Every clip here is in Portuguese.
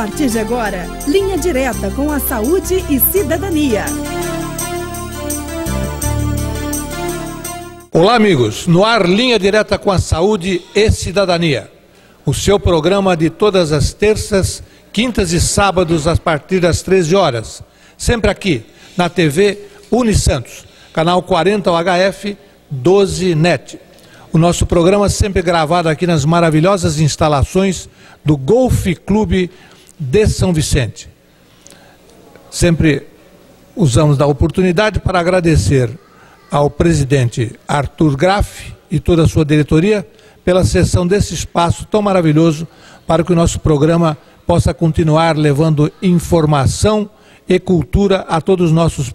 partir de agora, Linha Direta com a Saúde e Cidadania. Olá, amigos. No ar, Linha Direta com a Saúde e Cidadania. O seu programa de todas as terças, quintas e sábados a partir das 13 horas. Sempre aqui, na TV Unisantos, canal 40 UHF 12 NET. O nosso programa sempre gravado aqui nas maravilhosas instalações do Golf Clube de São Vicente. Sempre usamos da oportunidade para agradecer ao presidente Arthur Graff e toda a sua diretoria pela cessão desse espaço tão maravilhoso para que o nosso programa possa continuar levando informação e cultura a todos os nossos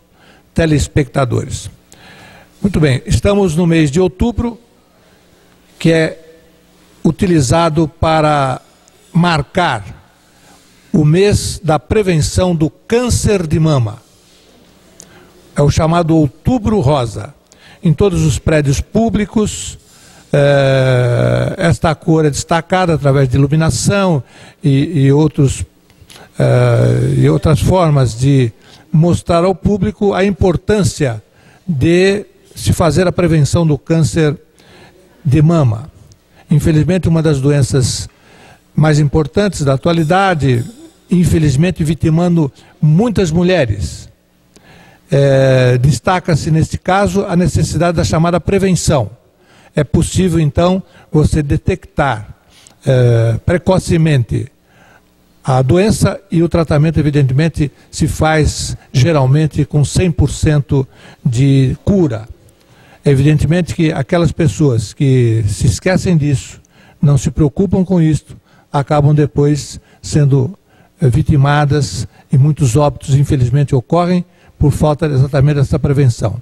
telespectadores. Muito bem, estamos no mês de outubro, que é utilizado para marcar o mês da prevenção do câncer de mama. É o chamado Outubro Rosa. Em todos os prédios públicos, esta cor é destacada através de iluminação e outras formas de mostrar ao público a importância de se fazer a prevenção do câncer de mama. Infelizmente, uma das doenças mais importantes da atualidade, infelizmente vitimando muitas mulheres. Destaca-se neste caso a necessidade da chamada prevenção. É possível então você detectar precocemente a doença e o tratamento evidentemente se faz geralmente com 100% de cura. Evidentemente que aquelas pessoas que se esquecem disso, não se preocupam com isto, acabam depois sendo vitimadas e muitos óbitos infelizmente ocorrem por falta exatamente dessa prevenção.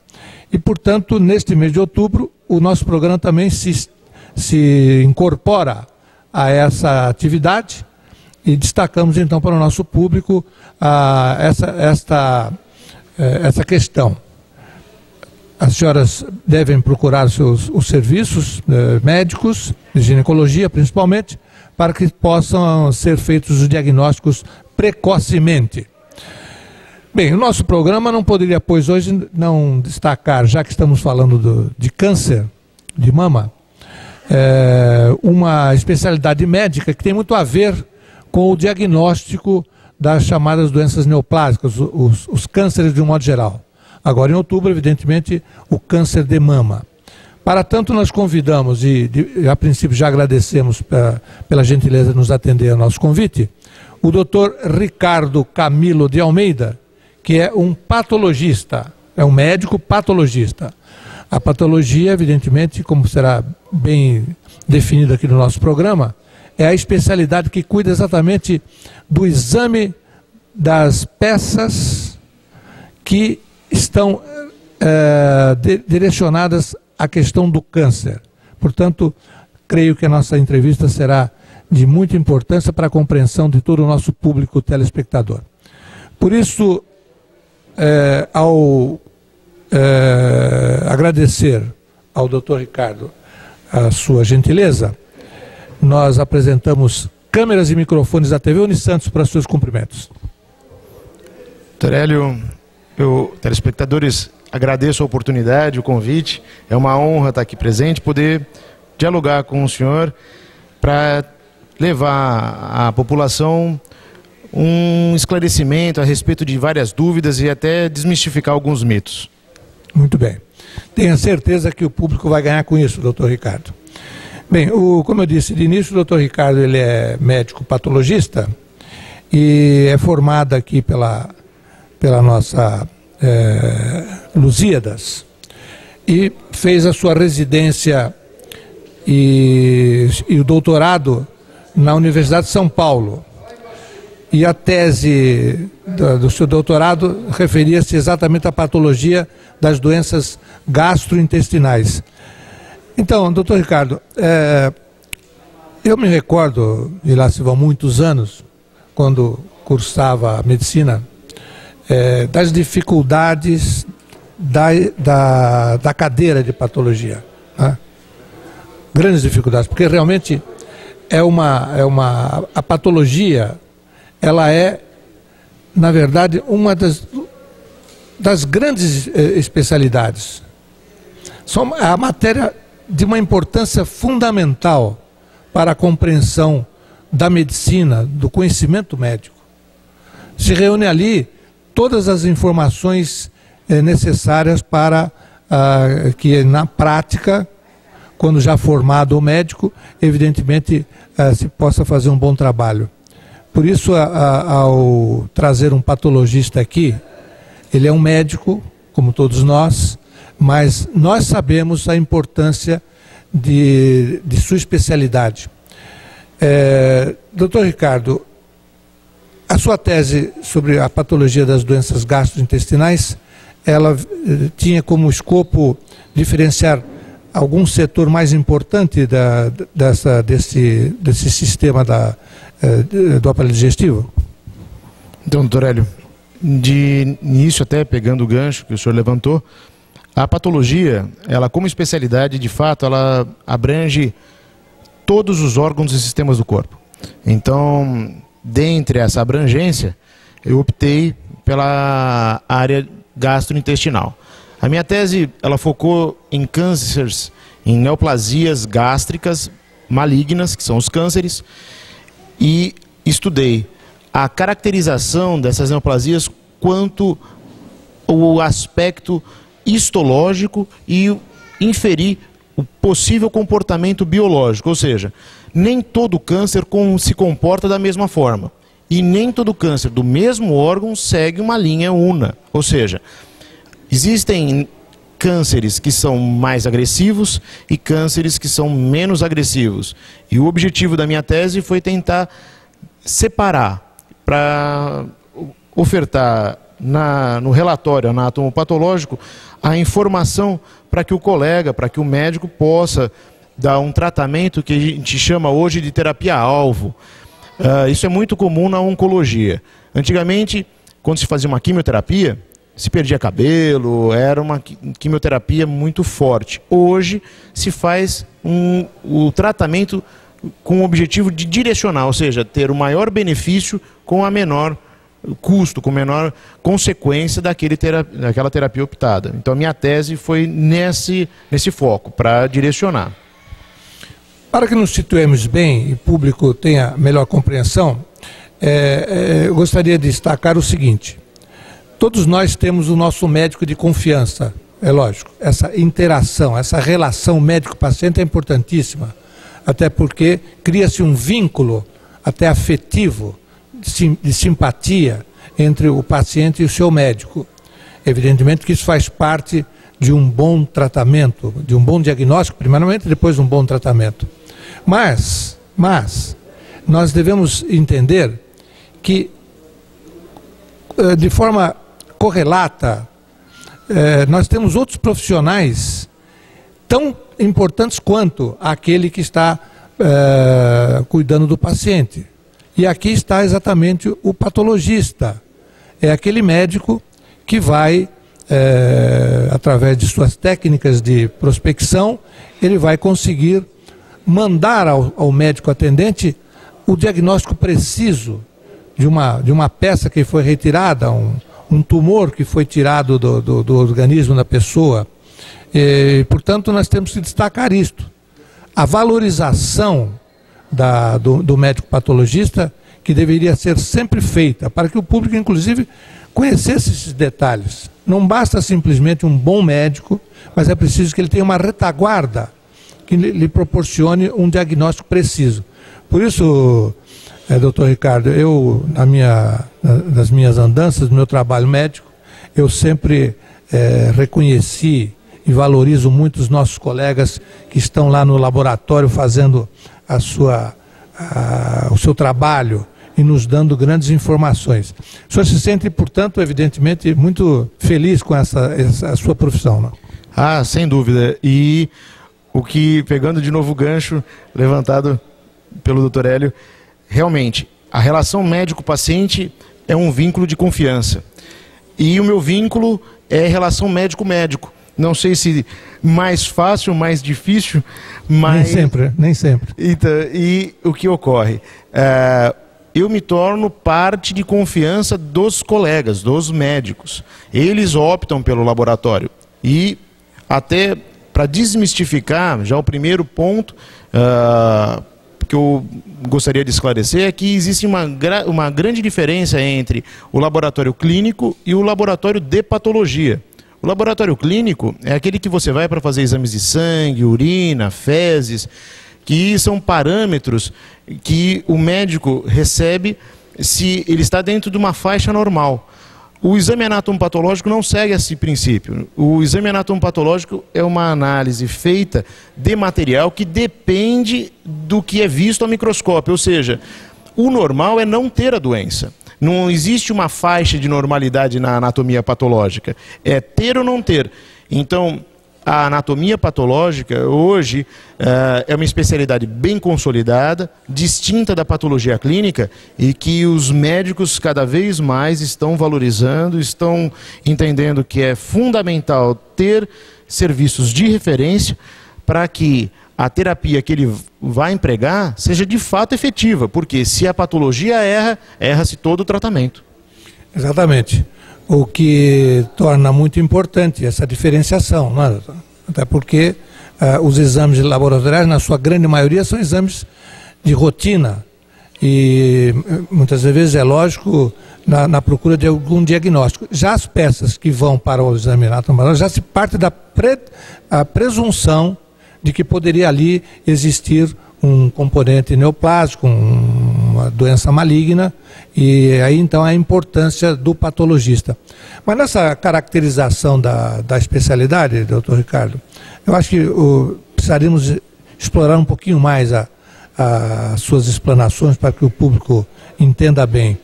E, portanto, neste mês de outubro, o nosso programa também se incorpora a essa atividade e destacamos, então, para o nosso público essa questão. As senhoras devem procurar os serviços médicos, de ginecologia principalmente, para que possam ser feitos os diagnósticos precocemente. Bem, o nosso programa não poderia, pois, hoje não destacar, já que estamos falando de câncer de mama, uma especialidade médica que tem muito a ver com o diagnóstico das chamadas doenças neoplásicas, os cânceres de um modo geral. Agora, em outubro, evidentemente, o câncer de mama. Para tanto, nós convidamos, e a princípio já agradecemos pela gentileza de nos atender ao nosso convite, o Dr. Ricardo Camilo de Almeida, que é um patologista, é um médico patologista. A patologia, evidentemente, como será bem definido aqui no nosso programa, é a especialidade que cuida exatamente do exame das peças que estão direcionadas à questão do câncer. Portanto, creio que a nossa entrevista será de muita importância para a compreensão de todo o nosso público telespectador. Por isso, ao agradecer ao Dr. Ricardo a sua gentileza, nós apresentamos câmeras e microfones da TV Unisantos para seus cumprimentos. Dr. Hélio, telespectadores, agradeço a oportunidade, o convite. É uma honra estar aqui presente, poder dialogar com o senhor para levar à população um esclarecimento a respeito de várias dúvidas e até desmistificar alguns mitos. Muito bem. Tenha certeza que o público vai ganhar com isso, doutor Ricardo. Bem, como eu disse de início, o doutor Ricardo ele é médico patologista e é formado aqui pela nossa Lusíadas e fez a sua residência e o doutorado na Universidade de São Paulo. E a tese do seu doutorado referia-se exatamente à patologia das doenças gastrointestinais. Então, doutor Ricardo, eu me recordo, e lá se vão muitos anos, quando cursava medicina, das dificuldades da cadeira de patologia, né? Grandes dificuldades, porque realmente a patologia ela é, na verdade, uma das grandes especialidades. É a matéria de uma importância fundamental para a compreensão da medicina, do conhecimento médico. Se reúne ali todas as informações necessárias para que na prática, quando já formado o médico, evidentemente se possa fazer um bom trabalho. Por isso, ao trazer um patologista aqui, ele é um médico, como todos nós, mas nós sabemos a importância de sua especialidade. Doutor Ricardo, a sua tese sobre a patologia das doenças gastrointestinais, ela tinha como escopo diferenciar algum setor mais importante desse sistema do aparelho digestivo? Então, doutor Hélio, de início até pegando o gancho que o senhor levantou, a patologia, ela como especialidade, de fato, ela abrange todos os órgãos e sistemas do corpo. Então, dentre essa abrangência, eu optei pela área gastrointestinal. A minha tese, ela focou em cânceres, em neoplasias gástricas malignas, que são os cânceres, e estudei a caracterização dessas neoplasias quanto o aspecto histológico e inferir o possível comportamento biológico, ou seja, nem todo câncer se comporta da mesma forma e nem todo câncer do mesmo órgão segue uma linha una, ou seja, existem cânceres que são mais agressivos e cânceres que são menos agressivos. E o objetivo da minha tese foi tentar separar, para ofertar no relatório anatomopatológico a informação para que o colega, para que o médico possa dar um tratamento que a gente chama hoje de terapia-alvo. Isso é muito comum na oncologia. Antigamente, quando se fazia uma quimioterapia, se perdia cabelo, era uma quimioterapia muito forte. Hoje se faz o tratamento com o objetivo de direcionar, ou seja, ter o maior benefício com a menor custo, com menor consequência daquela terapia optada. Então a minha tese foi nesse foco, para direcionar. Para que nos situemos bem e o público tenha melhor compreensão, eu gostaria de destacar o seguinte: todos nós temos o nosso médico de confiança, é lógico. Essa interação, essa relação médico-paciente é importantíssima, até porque cria-se um vínculo até afetivo, de simpatia entre o paciente e o seu médico. Evidentemente que isso faz parte de um bom tratamento, de um bom diagnóstico, primeiramente, depois de um bom tratamento. Mas nós devemos entender que, de forma correlata, nós temos outros profissionais tão importantes quanto aquele que está cuidando do paciente. E aqui está exatamente o patologista. É aquele médico que vai, através de suas técnicas de prospecção, ele vai conseguir mandar ao médico atendente o diagnóstico preciso de uma peça que foi retirada, um tumor que foi tirado do organismo da pessoa. Portanto, nós temos que destacar isto. A valorização do médico patologista, que deveria ser sempre feita, para que o público, inclusive, conhecesse esses detalhes. Não basta simplesmente um bom médico, mas é preciso que ele tenha uma retaguarda que lhe proporcione um diagnóstico preciso. Por isso, doutor Ricardo, eu, nas minhas andanças, no meu trabalho médico, eu sempre reconheci e valorizo muito os nossos colegas que estão lá no laboratório fazendo o seu trabalho e nos dando grandes informações. O senhor se sente, portanto, evidentemente, muito feliz com a sua profissão, não? Ah, sem dúvida. E pegando de novo o gancho levantado pelo Dr. Hélio, realmente, a relação médico-paciente é um vínculo de confiança. E o meu vínculo é relação médico-médico. Não sei se mais fácil, mais difícil, mas... Nem sempre. Então, e o que ocorre? eu me torno parte de confiança dos colegas, dos médicos. Eles optam pelo laboratório. E até para desmistificar, já o primeiro ponto que eu gostaria de esclarecer é que existe uma grande diferença entre o laboratório clínico e o laboratório de patologia. O laboratório clínico é aquele que você vai para fazer exames de sangue, urina, fezes, que são parâmetros que o médico recebe se ele está dentro de uma faixa normal. O exame anatomopatológico não segue esse princípio. O exame anatomopatológico é uma análise feita de material que depende do que é visto ao microscópio, ou seja, o normal é não ter a doença. Não existe uma faixa de normalidade na anatomia patológica, é ter ou não ter. Então, a anatomia patológica hoje é uma especialidade bem consolidada, distinta da patologia clínica e que os médicos cada vez mais estão valorizando, estão entendendo que é fundamental ter serviços de referência para que a terapia que ele vai empregar seja de fato efetiva, porque se a patologia erra, erra-se todo o tratamento. Exatamente. O que torna muito importante essa diferenciação, não é, doutor? Até porque os exames laboratoriais, na sua grande maioria, são exames de rotina e muitas vezes é lógico na procura de algum diagnóstico. Já as peças que vão para o exame anatomológico, já se parte da presunção de que poderia ali existir um componente neoplásico, uma doença maligna, e aí então a importância do patologista. Mas nessa caracterização da especialidade, doutor Ricardo, eu acho que precisaríamos explorar um pouquinho mais as suas explanações para que o público entenda bem.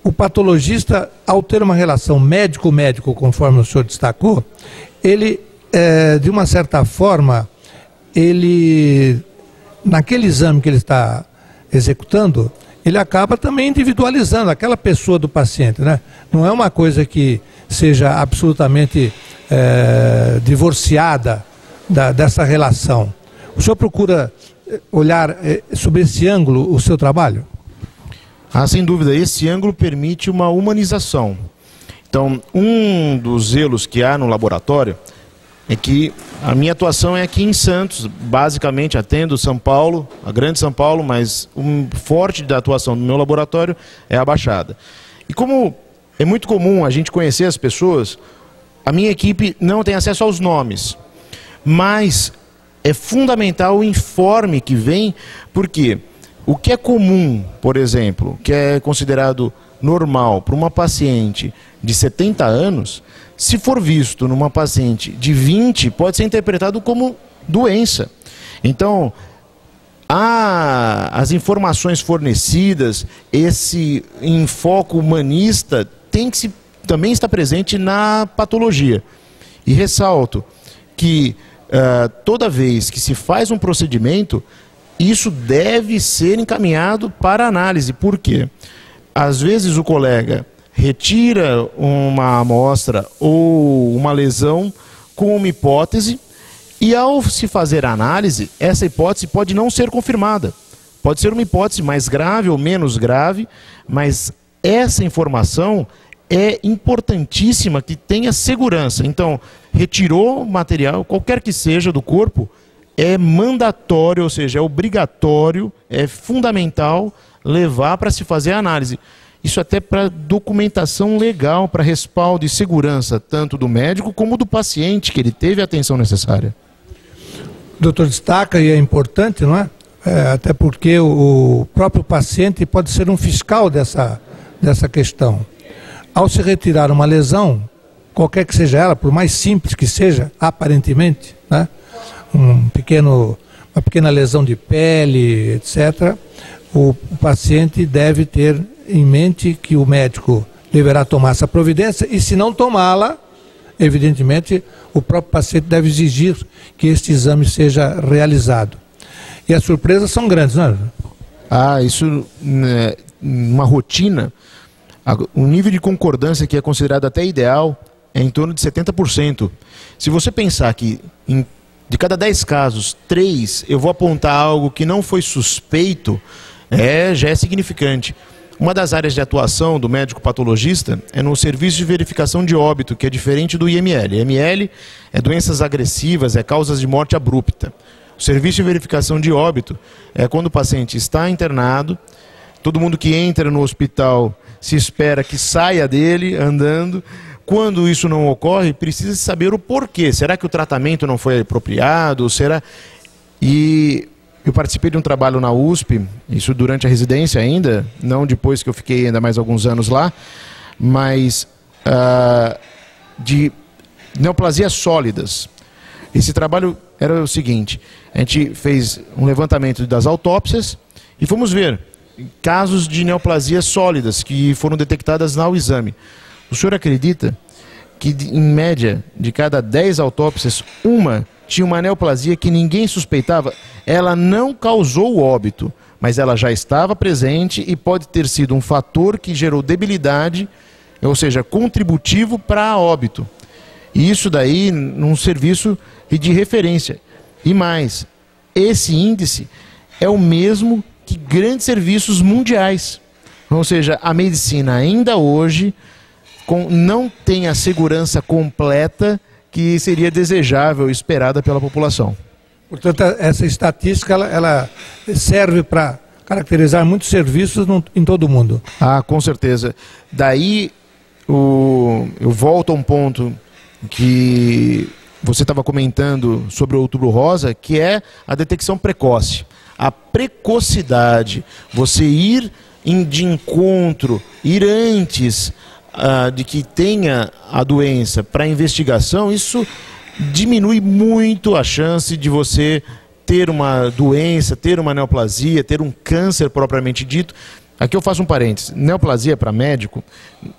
O patologista, ao ter uma relação médico-médico, conforme o senhor destacou, ele, de uma certa forma, ele, naquele exame que ele está executando, ele acaba também individualizando aquela pessoa do paciente, né? Não é uma coisa que seja absolutamente divorciada dessa relação. O senhor procura olhar sobre esse ângulo o seu trabalho? Sem dúvida, esse ângulo permite uma humanização. Então, um dos zelos que há no laboratório é que a minha atuação é aqui em Santos, basicamente atendo São Paulo, a grande São Paulo, mas um forte da atuação do meu laboratório é a Baixada. E como é muito comum a gente conhecer as pessoas, a minha equipe não tem acesso aos nomes, mas é fundamental o informe que vem, porque o que é comum, por exemplo, que é considerado normal para uma paciente de 70 anos, se for visto numa paciente de 20, pode ser interpretado como doença. Então, as informações fornecidas, esse enfoque humanista tem que também estar presente na patologia. E ressalto que toda vez que se faz um procedimento, isso deve ser encaminhado para análise. Por quê? Às vezes o colega retira uma amostra ou uma lesão com uma hipótese e ao se fazer a análise, essa hipótese pode não ser confirmada. Pode ser uma hipótese mais grave ou menos grave, mas essa informação é importantíssima que tenha segurança. Então, retirou o material, qualquer que seja do corpo, é mandatório, ou seja, é obrigatório, é fundamental levar para se fazer a análise. Isso até para documentação legal, para respaldo e segurança, tanto do médico como do paciente, que ele teve a atenção necessária. O doutor destaca, e é importante, não é? Até porque o próprio paciente pode ser um fiscal dessa questão. Ao se retirar uma lesão, qualquer que seja ela, por mais simples que seja, aparentemente, né? Uma pequena lesão de pele, etc., o paciente deve ter em mente que o médico deverá tomar essa providência e, se não tomá-la, evidentemente, o próprio paciente deve exigir que este exame seja realizado. E as surpresas são grandes, não é? Isso, uma rotina, o nível de concordância que é considerado até ideal é em torno de 70%. Se você pensar que de cada 10 casos, 3 eu vou apontar algo que não foi suspeito, já é significante. Uma das áreas de atuação do médico patologista é no serviço de verificação de óbito, que é diferente do IML. IML é doenças agressivas, é causas de morte abrupta. O serviço de verificação de óbito é quando o paciente está internado, todo mundo que entra no hospital se espera que saia dele andando. Quando isso não ocorre, precisa saber o porquê. Será que o tratamento não foi apropriado? E eu participei de um trabalho na USP, isso durante a residência ainda, não depois que eu fiquei ainda mais alguns anos lá, mas de neoplasias sólidas. Esse trabalho era o seguinte: a gente fez um levantamento das autópsias e fomos ver casos de neoplasias sólidas que foram detectadas ao exame. O senhor acredita que, em média, de cada 10 autópsias, uma tinha uma neoplasia que ninguém suspeitava? Ela não causou o óbito, mas ela já estava presente e pode ter sido um fator que gerou debilidade, ou seja, contributivo para óbito. E isso daí num serviço de referência. E mais, esse índice é o mesmo que grandes serviços mundiais. Ou seja, a medicina ainda hoje não tem a segurança completa que seria desejável e esperada pela população. Portanto, essa estatística ela serve para caracterizar muitos serviços em todo o mundo. Ah, com certeza. Daí eu volto a um ponto que você estava comentando sobre o Outubro Rosa, que é a detecção precoce. A precocidade, você ir de encontro, ir antes de que tenha a doença para investigação, isso diminui muito a chance de você ter uma doença, ter uma neoplasia, ter um câncer propriamente dito. Aqui eu faço um parênteses: neoplasia para médico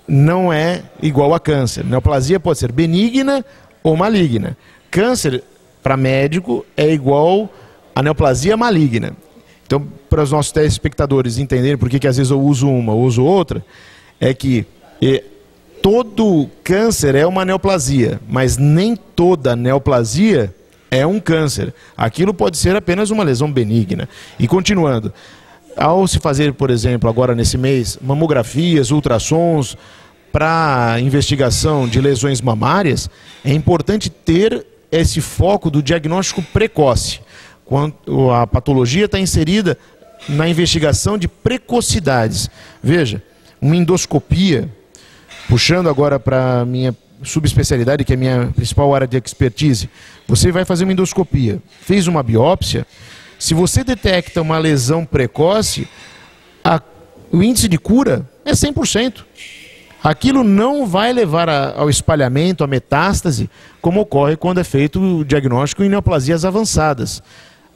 não é igual a câncer. Neoplasia pode ser benigna ou maligna. Câncer para médico é igual a neoplasia maligna. Então, para os nossos telespectadores entenderem por que às vezes eu uso uma ou uso outra, é que todo câncer é uma neoplasia, mas nem toda neoplasia é um câncer. Aquilo pode ser apenas uma lesão benigna. E continuando, ao se fazer, por exemplo, agora nesse mês, mamografias, ultrassons para investigação de lesões mamárias, é importante ter esse foco do diagnóstico precoce. Quando a patologia está inserida na investigação de precocidades. Veja, uma endoscopia, puxando agora para a minha subespecialidade, que é a minha principal área de expertise, você vai fazer uma endoscopia, fez uma biópsia, se você detecta uma lesão precoce, o índice de cura é 100%. Aquilo não vai levar ao espalhamento, à metástase, como ocorre quando é feito o diagnóstico em neoplasias avançadas.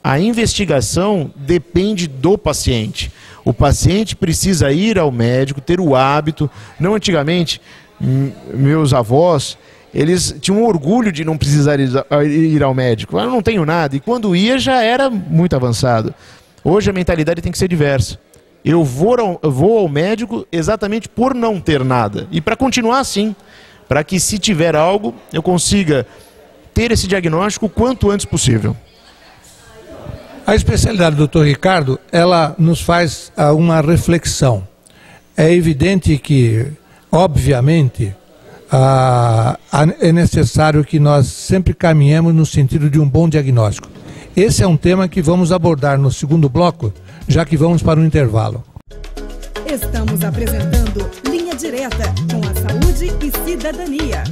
A investigação depende do paciente. O paciente precisa ir ao médico, ter o hábito. Não antigamente, meus avós, eles tinham orgulho de não precisar ir ao médico. Eu não tenho nada. E quando ia, já era muito avançado. Hoje a mentalidade tem que ser diversa. Eu vou ao médico exatamente por não ter nada. E para continuar assim, para que se tiver algo, eu consiga ter esse diagnóstico o quanto antes possível. A especialidade do Dr. Ricardo, ela nos faz uma reflexão. É evidente que, obviamente, é necessário que nós sempre caminhemos no sentido de um bom diagnóstico. Esse é um tema que vamos abordar no segundo bloco, já que vamos para um intervalo. Estamos apresentando Linha Direta com a Saúde e Cidadania.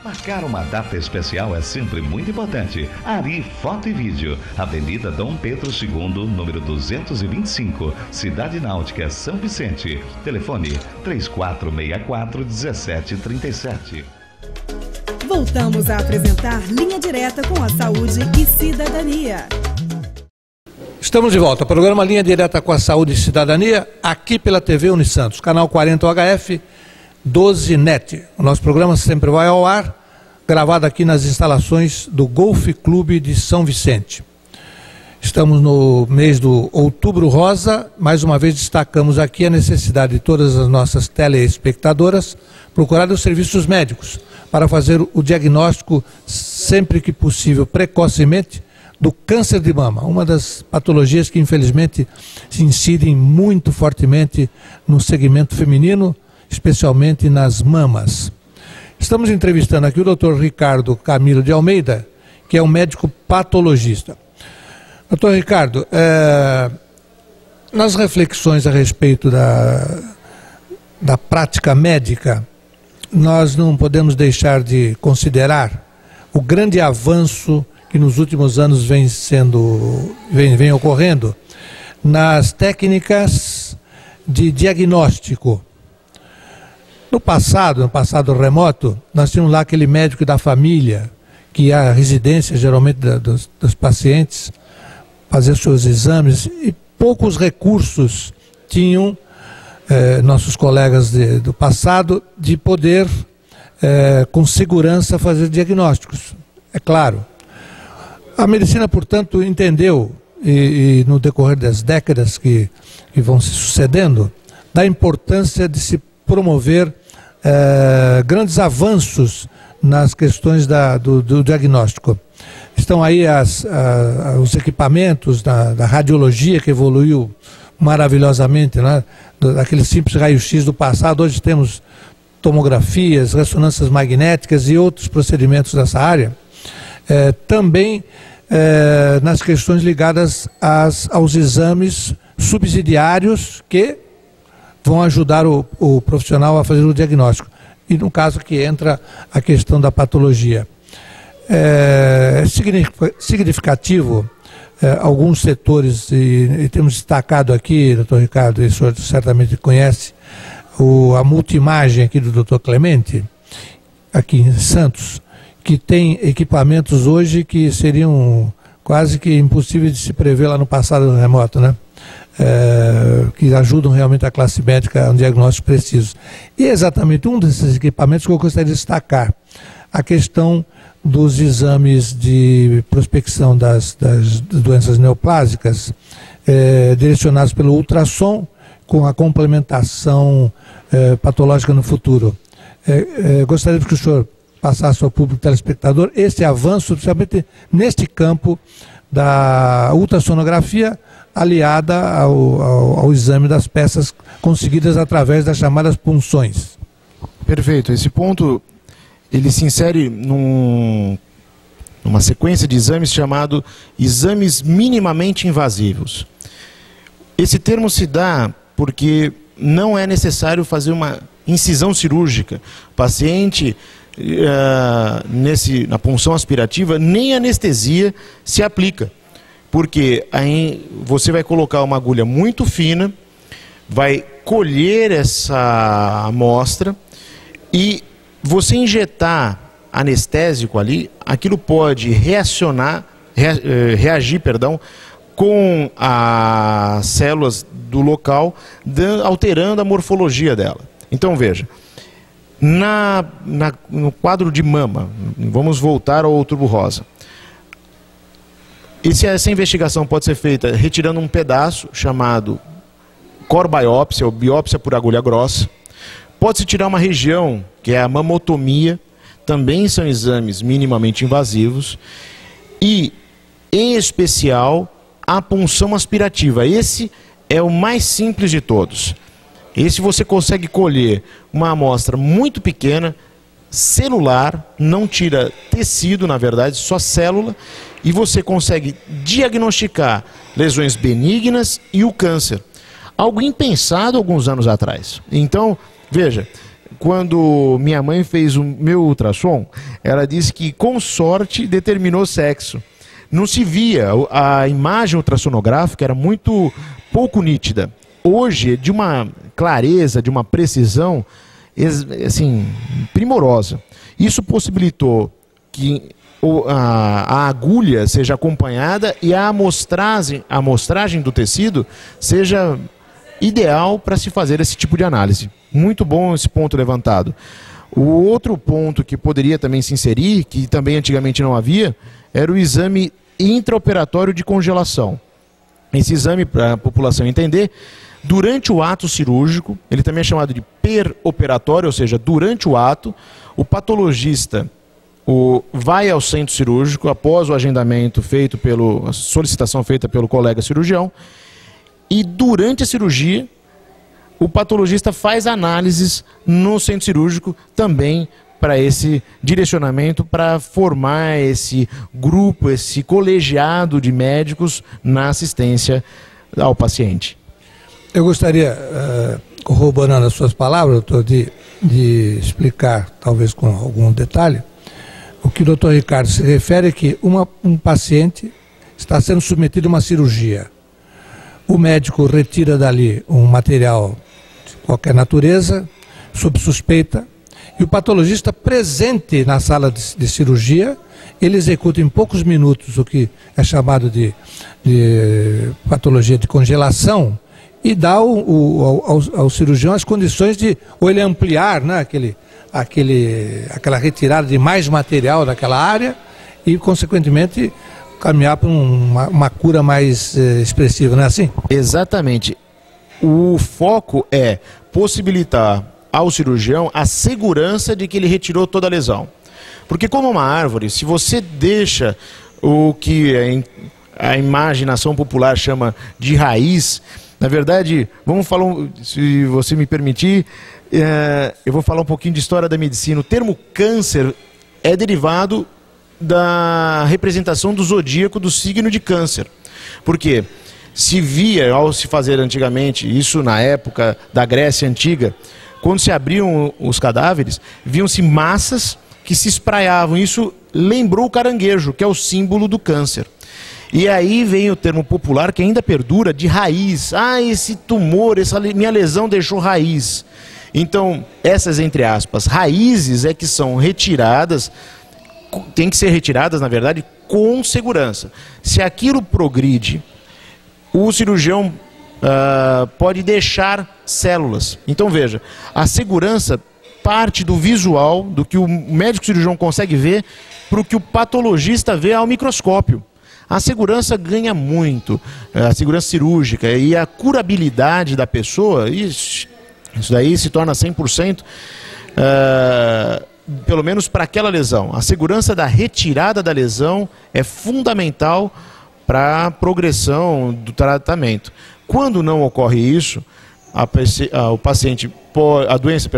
Marcar uma data especial é sempre muito importante. Ari Foto e Vídeo, Avenida Dom Pedro II, número 225, Cidade Náutica, São Vicente. Telefone 3464-1737. Voltamos a apresentar Linha Direta com a Saúde e Cidadania. Estamos de volta. Programa Linha Direta com a Saúde e Cidadania, aqui pela TV Unisantos, canal 40 HF, 12 NET. O nosso programa sempre vai ao ar gravada aqui nas instalações do Golf Clube de São Vicente. Estamos no mês do Outubro Rosa. Mais uma vez destacamos aqui a necessidade de todas as nossas telespectadoras procurarem os serviços médicos para fazer o diagnóstico, sempre que possível, precocemente, do câncer de mama, uma das patologias que infelizmente se incidem muito fortemente no segmento feminino, especialmente nas mamas. Estamos entrevistando aqui o Dr. Ricardo Camilo de Almeida, que é um médico patologista. Doutor Ricardo, nas reflexões a respeito da prática médica, nós não podemos deixar de considerar o grande avanço que nos últimos anos vem ocorrendo nas técnicas de diagnóstico. No passado remoto, nós tínhamos lá aquele médico da família, que ia à residência, geralmente, dos pacientes, fazer seus exames, e poucos recursos tinham nossos colegas do passado de poder, com segurança, fazer diagnósticos. É claro. A medicina, portanto, entendeu, e no decorrer das décadas que vão se sucedendo, da importância de se promover grandes avanços nas questões do diagnóstico. Estão aí os equipamentos da radiologia, que evoluiu maravilhosamente, né? Daquele simples raio-x do passado. Hoje temos tomografias, ressonâncias magnéticas e outros procedimentos dessa área. Também nas questões ligadas aos exames subsidiários que vão ajudar o profissional a fazer o diagnóstico. E no caso que entra a questão da patologia. É significativo alguns setores, e temos destacado aqui, doutor Ricardo, e o senhor certamente conhece, a multimagem aqui do doutor Clemente, aqui em Santos, que tem equipamentos hoje que seriam quase que impossíveis de se prever lá no passado remoto, né? Que ajudam realmente a classe médica a um diagnóstico preciso. E é exatamente um desses equipamentos que eu gostaria de destacar, a questão dos exames de prospecção das doenças neoplásicas, direcionados pelo ultrassom, com a complementação patológica no futuro. Gostaria que o senhor passasse ao público telespectador esse avanço, principalmente neste campo da ultrassonografia, aliada ao exame das peças conseguidas através das chamadas punções. Perfeito. Esse ponto ele se insere numa sequência de exames chamado exames minimamente invasivos. Esse termo se dá porque não é necessário fazer uma incisão cirúrgica. O paciente, na punção aspirativa, nem anestesia se aplica. Porque aí você vai colocar uma agulha muito fina, vai colher essa amostra e você injetar anestésico ali, aquilo pode reagir com as células do local, alterando a morfologia dela. Então veja, no quadro de mama, vamos voltar ao Outubro Rosa. Essa investigação pode ser feita retirando um pedaço chamado core biópsia, ou biópsia por agulha grossa. Pode-se tirar uma região, que é a mamotomia, também são exames minimamente invasivos. E, em especial, a punção aspirativa. Esse é o mais simples de todos. Esse você consegue colher uma amostra muito pequena, celular, não tira tecido, na verdade, só célula, e você consegue diagnosticar lesões benignas e o câncer. Algo impensado alguns anos atrás. Então, veja, quando minha mãe fez o meu ultrassom, ela disse que com sorte determinou sexo. Não se via, a imagem ultrassonográfica era muito pouco nítida. Hoje, de uma clareza, de uma precisão, assim, primorosa. Isso possibilitou que a agulha seja acompanhada e a amostragem do tecido seja ideal para se fazer esse tipo de análise. Muito bom esse ponto levantado. O outro ponto que poderia também se inserir, que também antigamente não havia, era o exame intraoperatório de congelação. Esse exame, para a população entender, durante o ato cirúrgico, ele também é chamado de peroperatório, ou seja, durante o ato, o patologista vai ao centro cirúrgico após o agendamento feito a solicitação feita pelo colega cirurgião, e durante a cirurgia o patologista faz análises no centro cirúrgico também para esse direcionamento, para formar esse grupo, esse colegiado de médicos na assistência ao paciente. Eu gostaria, corroborando as suas palavras, doutor, de explicar, talvez com algum detalhe, o que o doutor Ricardo se refere é que um paciente está sendo submetido a uma cirurgia. O médico retira dali um material de qualquer natureza, sob suspeita, e o patologista presente na sala de cirurgia, ele executa em poucos minutos o que é chamado de patologia de congelação e dá ao cirurgião as condições de ou ele ampliar, né, aquela retirada de mais material daquela área e, consequentemente, caminhar para uma cura mais expressiva, não é assim? Exatamente. O foco é possibilitar ao cirurgião a segurança de que ele retirou toda a lesão. Porque como uma árvore, se você deixa o que a imaginação popular chama de raiz, na verdade, vamos falar, se você me permitir, eu vou falar um pouquinho de história da medicina. O termo câncer é derivado da representação do zodíaco do signo de câncer. Por quê? Se via, ao se fazer antigamente, isso na época da Grécia Antiga, quando se abriam os cadáveres, viam-se massas que se espraiavam. Isso lembrou o caranguejo, que é o símbolo do câncer. E aí vem o termo popular, que ainda perdura, de raiz. Ah, esse tumor, essa minha lesão deixou raiz. Então, essas, entre aspas, raízes é que são retiradas, tem que ser retiradas, na verdade, com segurança. Se aquilo progride, o cirurgião pode deixar células. Então veja, a segurança parte do visual, do que o médico cirurgião consegue ver, para o que o patologista vê ao microscópio. A segurança ganha muito, a segurança cirúrgica e a curabilidade da pessoa, isso daí se torna 100%, pelo menos para aquela lesão. A segurança da retirada da lesão é fundamental para a progressão do tratamento. Quando não ocorre isso, a doença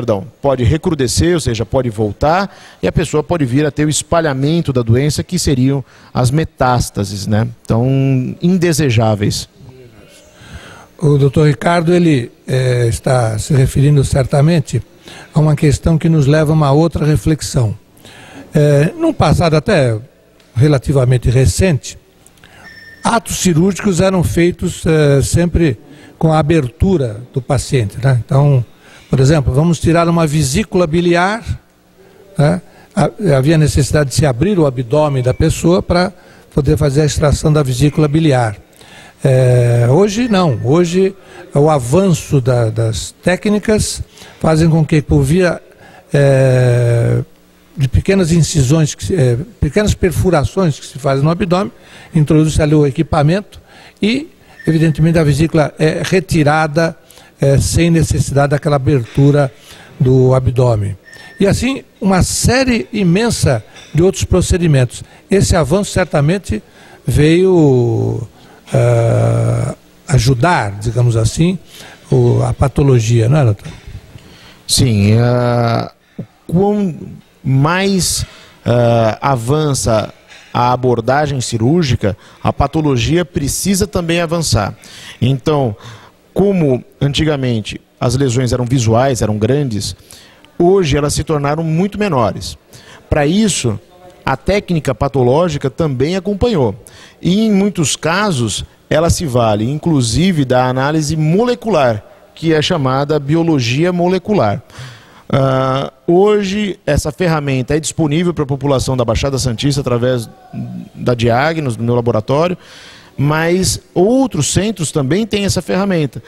pode recrudescer, ou seja, pode voltar, e a pessoa pode vir a ter o espalhamento da doença, que seriam as metástases, né? Então, indesejáveis. O doutor Ricardo, ele está se referindo certamente a uma questão que nos leva a uma outra reflexão. Num passado até relativamente recente, atos cirúrgicos eram feitos sempre com a abertura do paciente, né? Então, por exemplo, vamos tirar uma vesícula biliar, né? Havia necessidade de se abrir o abdômen da pessoa para poder fazer a extração da vesícula biliar. Hoje não, hoje o avanço das técnicas fazem com que, por via de pequenas incisões, pequenas perfurações que se fazem no abdômen, introduz ali o equipamento e, evidentemente, a vesícula é retirada sem necessidade daquela abertura do abdômen. E assim, uma série imensa de outros procedimentos. Esse avanço certamente veio ajudar, digamos assim, a patologia, não é, doutor? Sim, quanto mais avança a abordagem cirúrgica, a patologia precisa também avançar. Então, como antigamente as lesões eram visuais, eram grandes, hoje elas se tornaram muito menores. Para isso, a técnica patológica também acompanhou. E em muitos casos, ela se vale, inclusive, da análise molecular, que é chamada biologia molecular. Hoje essa ferramenta é disponível para a população da Baixada Santista através da Diagnos, do meu laboratório, mas outros centros também têm essa ferramenta.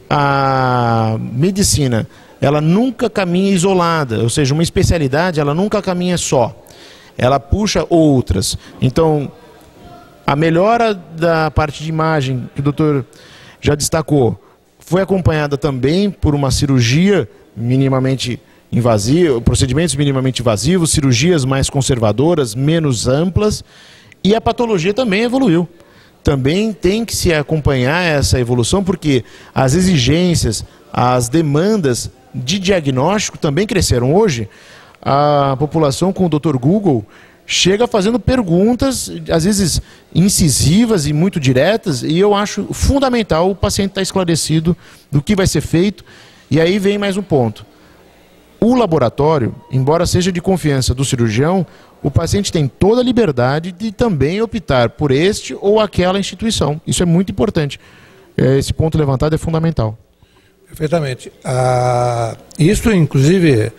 A medicina ela nunca caminha isolada, ou seja, uma especialidade ela nunca caminha só, ela puxa outras. Então, a melhora da parte de imagem que o doutor já destacou foi acompanhada também por uma cirurgia minimamente invasiva, procedimentos minimamente invasivos, cirurgias mais conservadoras, menos amplas, e a patologia também evoluiu. Também tem que se acompanhar essa evolução, porque as exigências, as demandas de diagnóstico também cresceram. Hoje, a população com o Dr. Google chega fazendo perguntas, às vezes incisivas e muito diretas, e eu acho fundamental o paciente estar esclarecido do que vai ser feito. E aí vem mais um ponto. O laboratório, embora seja de confiança do cirurgião, o paciente tem toda a liberdade de também optar por este ou aquela instituição. Isso é muito importante. Esse ponto levantado é fundamental. Perfeitamente. Isso, inclusive,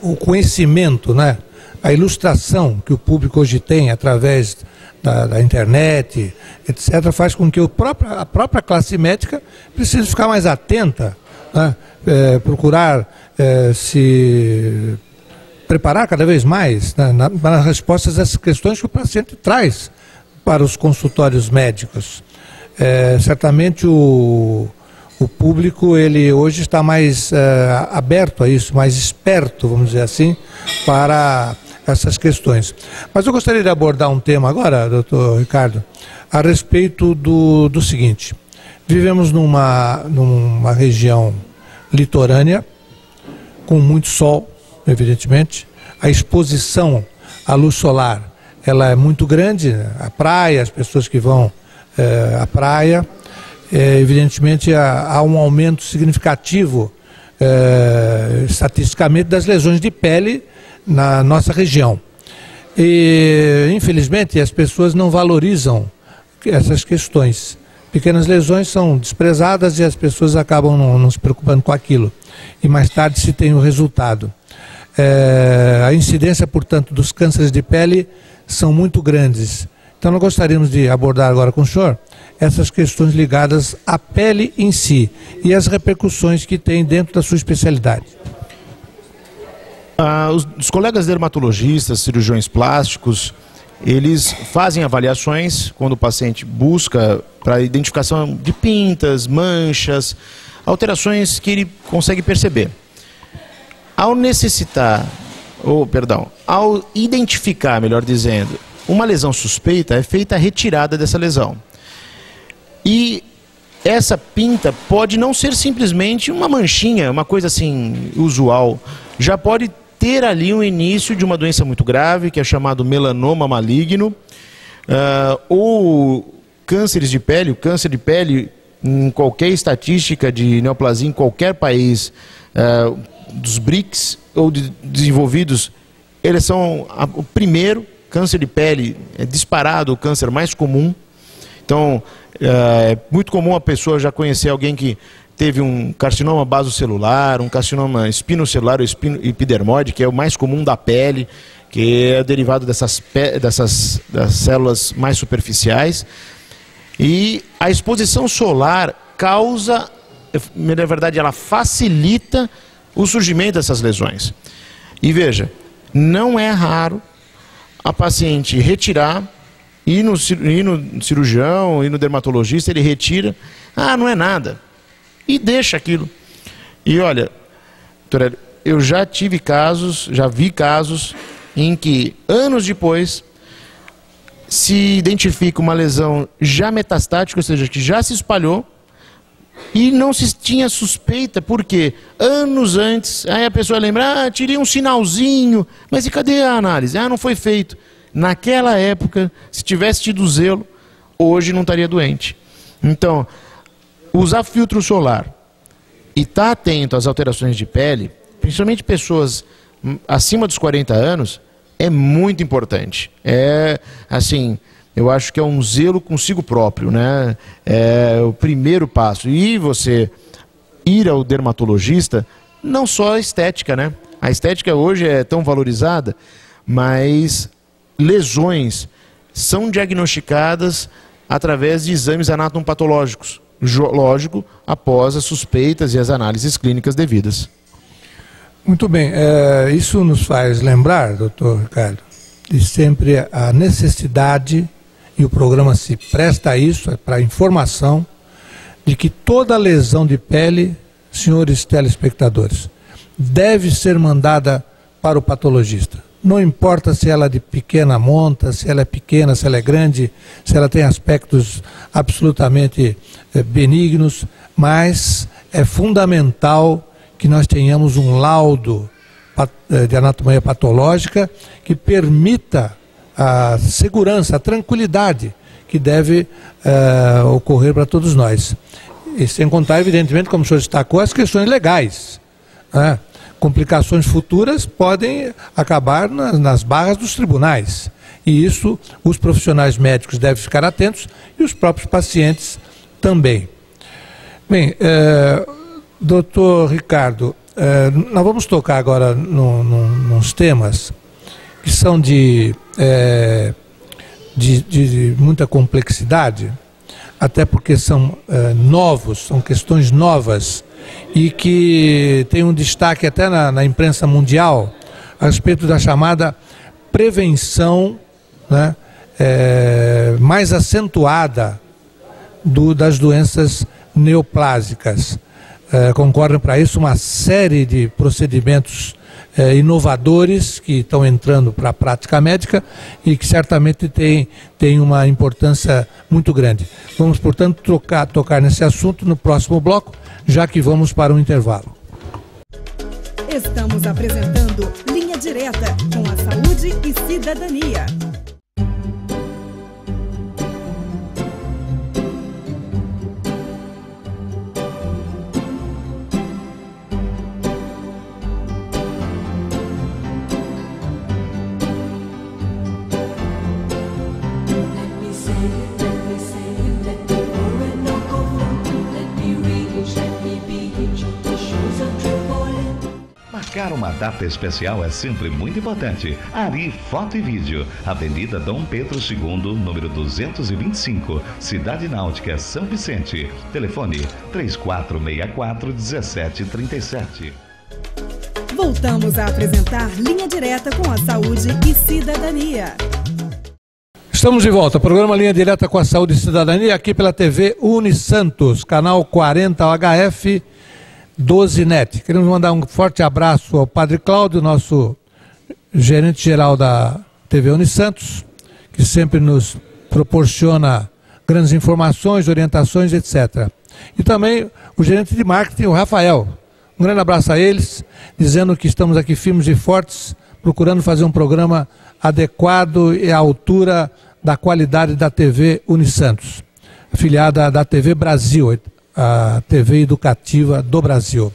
o conhecimento, né? A ilustração que o público hoje tem através da internet, etc., faz com que a própria classe médica precise ficar mais atenta, né? Procurar se preparar cada vez mais, né, nas respostas às questões que o paciente traz para os consultórios médicos. Certamente o público ele hoje está mais aberto a isso, mais esperto, vamos dizer assim, para essas questões. Mas eu gostaria de abordar um tema agora, doutor Ricardo, a respeito do seguinte. Vivemos numa região litorânea, com muito sol, evidentemente. A exposição à luz solar ela é muito grande, a praia, as pessoas que vão à praia, evidentemente há um aumento significativo estatisticamente das lesões de pele na nossa região. E infelizmente as pessoas não valorizam essas questões. Pequenas lesões são desprezadas e as pessoas acabam não se preocupando com aquilo. E mais tarde se tem o resultado. A incidência, portanto, dos cânceres de pele são muito grandes. Então nós gostaríamos de abordar agora com o senhor essas questões ligadas à pele em si e as repercussões que tem dentro da sua especialidade. Os colegas dermatologistas, cirurgiões plásticos, eles fazem avaliações quando o paciente busca para identificação de pintas, manchas, alterações que ele consegue perceber. Ao identificar, melhor dizendo, uma lesão suspeita, é feita a retirada dessa lesão. E essa pinta pode não ser simplesmente uma manchinha, uma coisa assim usual. Já pode ter ali um início de uma doença muito grave, que é chamado melanoma maligno, ou cânceres de pele. O câncer de pele, em qualquer estatística de neoplasia, em qualquer país dos BRICS ou desenvolvidos, eles são o primeiro. Câncer de pele é disparado o câncer mais comum. Então, é muito comum a pessoa já conhecer alguém que teve um carcinoma basocelular, um carcinoma espinocelular ou epidermoide, que é o mais comum da pele, que é derivado das células mais superficiais. E a exposição solar causa, na verdade, ela facilita o surgimento dessas lesões. E veja, não é raro a paciente retirar, ir no cirurgião, ir no dermatologista, ele retira, não é nada. E deixa aquilo. E olha, doutor, eu já vi casos em que, anos depois, se identifica uma lesão já metastática, ou seja, que já se espalhou, e não se tinha suspeita, porque anos antes, aí a pessoa lembra, tirei um sinalzinho, mas e cadê a análise? Não foi feito. Naquela época, se tivesse tido zelo, hoje não estaria doente. Então, usar filtro solar e estar atento às alterações de pele, principalmente pessoas acima dos 40 anos, é muito importante. Eu acho que é um zelo consigo próprio, né? É o primeiro passo. E você ir ao dermatologista, não só a estética, né? A estética hoje é tão valorizada, mas lesões são diagnosticadas através de exames anatomopatológicos. lógico, após as suspeitas e as análises clínicas devidas. Muito bem, isso nos faz lembrar, doutor Ricardo, de sempre a necessidade, e o programa se presta a isso, para a informação, de que toda lesão de pele, senhores telespectadores, deve ser mandada para o patologista. Não importa se ela é de pequena monta, se ela é pequena, se ela é grande, se ela tem aspectos absolutamente benignos, mas é fundamental que nós tenhamos um laudo de anatomia patológica que permita a segurança, a tranquilidade que deve ocorrer para todos nós. E sem contar, evidentemente, como o senhor destacou, as questões legais, né? Complicações futuras podem acabar nas barras dos tribunais. E isso os profissionais médicos devem ficar atentos e os próprios pacientes também. Bem, doutor Ricardo, nós vamos tocar agora nos temas que são de muita complexidade, até porque são novos, são questões novas e que tem um destaque até na imprensa mundial a respeito da chamada prevenção, né, mais acentuada das doenças neoplásicas. Concorrem para isso uma série de procedimentos inovadores que estão entrando para a prática médica e que certamente tem uma importância muito grande. Vamos, portanto, tocar nesse assunto no próximo bloco, já que vamos para um intervalo. Estamos apresentando Linha Direta com a Saúde e Cidadania. Marcar uma data especial é sempre muito importante. Ari Foto e Vídeo, Avenida Dom Pedro II, número 225, Cidade Náutica, São Vicente. Telefone 3464-1737. Voltamos a apresentar Linha Direta com a Saúde e Cidadania. Estamos de volta, programa Linha Direta com a Saúde e Cidadania, aqui pela TV Unisantos, canal 40 HF 12net. Queremos mandar um forte abraço ao Padre Cláudio, nosso gerente-geral da TV Unisantos, que sempre nos proporciona grandes informações, orientações, etc. E também o gerente de marketing, o Rafael. Um grande abraço a eles, dizendo que estamos aqui firmes e fortes, procurando fazer um programa adequado e à altura da qualidade da TV Unisantos, afiliada da TV Brasil, a TV educativa do Brasil.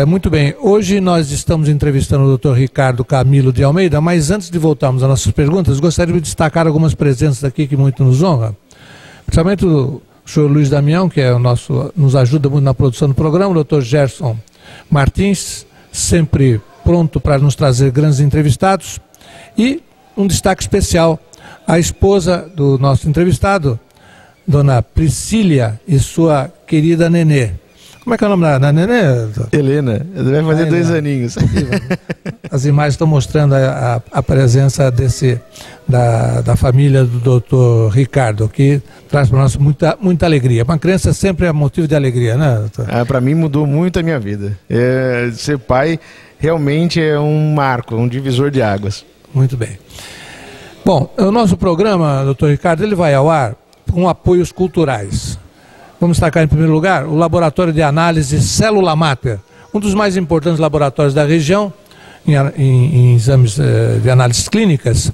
Muito bem, hoje nós estamos entrevistando o Dr. Ricardo Camilo de Almeida, mas antes de voltarmos às nossas perguntas, gostaria de destacar algumas presenças aqui que muito nos honra, principalmente o senhor Luiz Damião, que nos ajuda muito na produção do programa, o Dr. Gerson Martins, sempre pronto para nos trazer grandes entrevistados, e um destaque especial, a esposa do nosso entrevistado, Dona Priscília, e sua querida Nenê. Como é que é o nome da Nenê? Helena, vai fazer 2 aninhos. As imagens estão mostrando a presença da família do Dr. Ricardo, que traz para nós muita alegria. Uma criança sempre é motivo de alegria, né, doutor? Para mim mudou muito a minha vida. Ser pai realmente é um marco, um divisor de águas. Muito bem. Bom, o nosso programa, doutor Ricardo, ele vai ao ar com apoios culturais. Vamos destacar em primeiro lugar o Laboratório de Análise Célula Máter, um dos mais importantes laboratórios da região em exames de análises clínicas,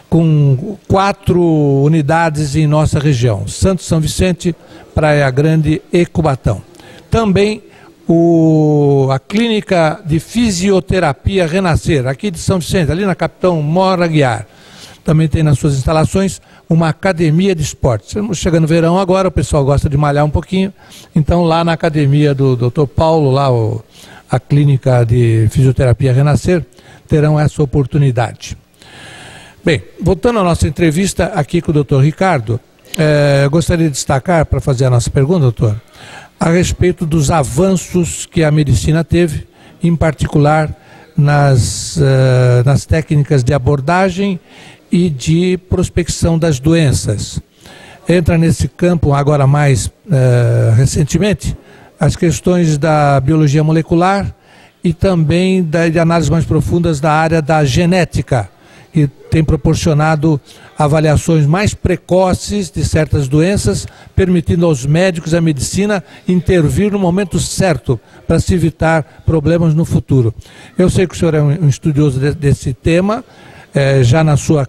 com 4 unidades em nossa região, Santos, São Vicente, Praia Grande e Cubatão. Também a Clínica de Fisioterapia Renascer, aqui de São Vicente, ali na Capitão Mora Guiar. Também tem nas suas instalações uma academia de esportes. Estamos chegando no verão agora, o pessoal gosta de malhar um pouquinho, então lá na academia do Dr. Paulo, lá a Clínica de Fisioterapia Renascer, terão essa oportunidade. Bem, voltando à nossa entrevista aqui com o Dr. Ricardo, gostaria de destacar, para fazer a nossa pergunta, doutor, a respeito dos avanços que a medicina teve, em particular nas técnicas de abordagem e de prospecção das doenças. Entra nesse campo, agora mais recentemente, as questões da biologia molecular e também de análises mais profundas da área da genética, que tem proporcionado avaliações mais precoces de certas doenças, permitindo aos médicos e à medicina intervir no momento certo para se evitar problemas no futuro. Eu sei que o senhor é um estudioso desse tema, já na sua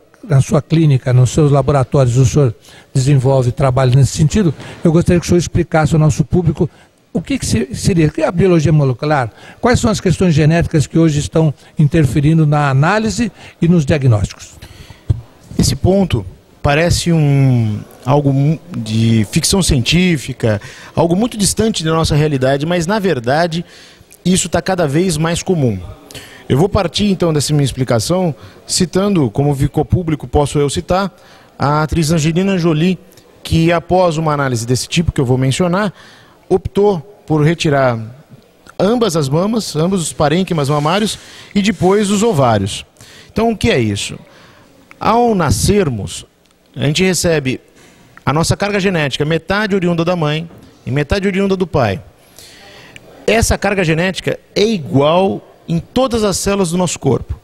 clínica, nos seus laboratórios, o senhor desenvolve trabalho nesse sentido. Eu gostaria que o senhor explicasse ao nosso público o que seria a biologia molecular, quais são as questões genéticas que hoje estão interferindo na análise e nos diagnósticos. Esse ponto parece algo de ficção científica, algo muito distante da nossa realidade, mas na verdade isso está cada vez mais comum. Eu vou partir então dessa minha explicação citando, como ficou público, posso eu citar, a atriz Angelina Jolie, que após uma análise desse tipo que eu vou mencionar, optou por retirar ambas as mamas, ambos os parênquimas mamários e depois os ovários. Então o que é isso? Ao nascermos, a gente recebe a nossa carga genética, metade oriunda da mãe e metade oriunda do pai. Essa carga genética é igual em todas as células do nosso corpo.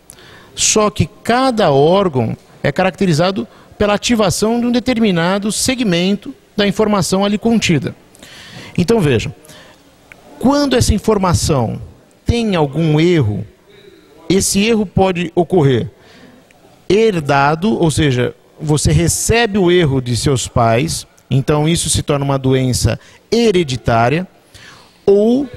Só que cada órgão é caracterizado pela ativação de um determinado segmento da informação ali contida. Então vejam, quando essa informação tem algum erro, esse erro pode ocorrer herdado, ou seja, você recebe o erro de seus pais, então isso se torna uma doença hereditária, ou